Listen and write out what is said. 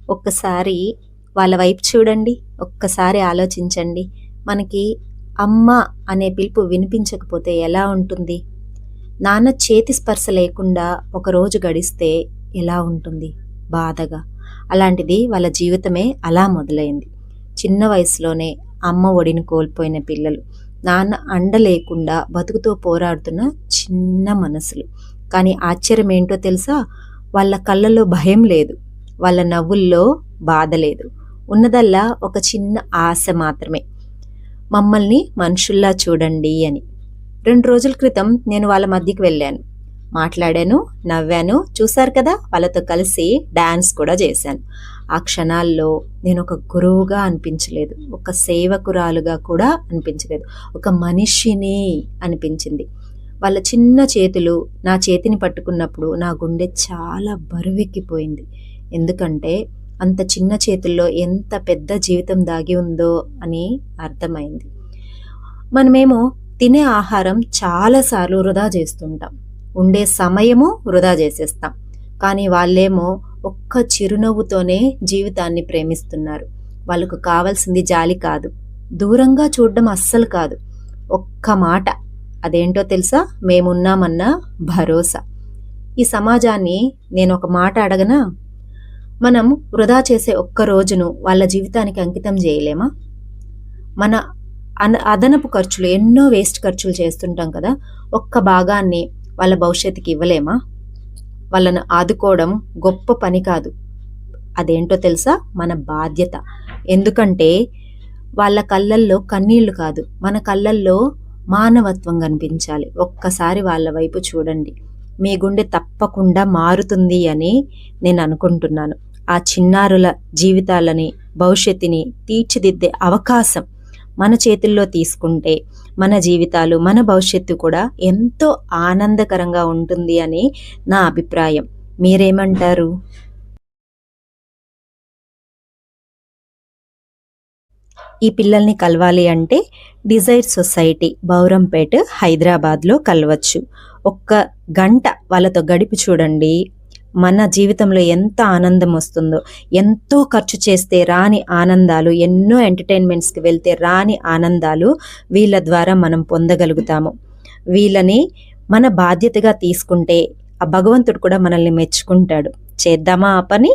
ఒక్కసారి వాళ్ళ వైపు చూడండి. ఒక్కసారి ఆలోచించండి. మనకి అమ్మ అనే పిలుపు వినిపించకపోతే ఎలా ఉంటుంది? నాన్న చేతి స్పర్శ లేకుండా ఒకరోజు గడిస్తే ఎలా ఉంటుంది? బాధగా. అలాంటిది వాళ్ళ జీవితమే అలా మొదలైంది. చిన్న వయసులోనే అమ్మ ఒడిని కోల్పోయిన పిల్లలు, నాన్న అండ లేకుండా బతుకుతో పోరాడుతున్న చిన్న మనసులు. కానీ ఆశ్చర్యం ఏంటో తెలుసా? వాళ్ళ కళ్ళల్లో భయం లేదు, వాళ్ళ నవ్వుల్లో బాధ లేదు. ఉన్నదల్లా ఒక చిన్న ఆశ మాత్రమే, మమ్మల్ని మనుషుల్లా చూడండి అని. 2 రోజుల క్రితం నేను వాళ్ళ మధ్యకి వెళ్ళాను, మాట్లాడాను, నవ్వాను. చూశారు కదా, వాళ్ళతో కలిసి డాన్స్ కూడా చేశాను. ఆ క్షణాల్లో నేను ఒక గురువుగా అనిపించలేదు, ఒక సేవకురాలుగా కూడా అనిపించలేదు, ఒక మనిషిని అనిపించింది. వాళ్ళ చిన్న చేతులు నా చేతిని పట్టుకున్నప్పుడు నా గుండె చాలా బరువెక్కిపోయింది. ఎందుకంటే అంత చిన్న చేతుల్లో ఎంత పెద్ద జీవితం దాగి ఉందో అని అర్థమైంది. మనమేమో తినే ఆహారం చాలాసార్లు వృధా చేస్తుంటాం, ఉండే సమయము వృధా చేసేస్తాం. కానీ వాళ్ళేమో ఒక్క చిరునవ్వుతోనే జీవితాన్ని ప్రేమిస్తున్నారు. వాళ్ళకు కావాల్సింది జాలి కాదు, దూరంగా చూడడం అస్సలు కాదు, ఒక్క మాట. అదేంటో తెలుసా? మేమున్నామన్న భరోసా. ఈ సమాజాన్ని నేను ఒక మాట అడగనా? మనం వృధా చేసే ఒక్క రోజును వాళ్ళ జీవితానికి అంకితం చేయలేమా? మన అదనపు ఖర్చులు, ఎన్నో వేస్ట్ ఖర్చులు చేస్తుంటాం కదా, ఒక్క భాగాన్ని వాళ్ళ భవిష్యత్తుకి ఇవ్వలేమా? వాళ్ళను ఆదుకోవడం గొప్ప పని కాదు, అదేంటో తెలుసా? మన బాధ్యత. ఎందుకంటే వాళ్ళ కళ్ళల్లో కన్నీళ్లు కాదు, మన కళ్ళల్లో మానవత్వం కనిపించాలి. ఒక్కసారి వాళ్ళ వైపు చూడండి, మీ గుండె తప్పకుండా మారుతుంది అని నేను అనుకుంటున్నాను. ఆ చిన్నారుల జీవితాలని, భవిష్యత్తుని తీర్చిదిద్దే అవకాశం మన చేతుల్లో తీసుకుంటే మన జీవితాలు, మన భవిష్యత్తు కూడా ఎంతో ఆనందకరంగా ఉంటుంది అని నా అభిప్రాయం. మీరేమంటారు? ఈ పిల్లల్ని కలవాలి అంటే డిజైర్ సొసైటీ, బౌరంపేట, హైదరాబాద్లో కలవచ్చు. ఒక్క గంట వాళ్ళతో గడిపి చూడండి, మన జీవితంలో ఎంత ఆనందం వస్తుందో. ఎంతో ఖర్చు చేస్తే రాని ఆనందాలు, ఎన్నో ఎంటర్టైన్మెంట్స్కి వెళ్తే రాని ఆనందాలు వీళ్ళ ద్వారా మనం పొందగలుగుతాము. వీళ్ళని మన బాధ్యతగా తీసుకుంటే ఆ భగవంతుడు కూడా మనల్ని మెచ్చుకుంటాడు. చేద్దామా ఆ పని?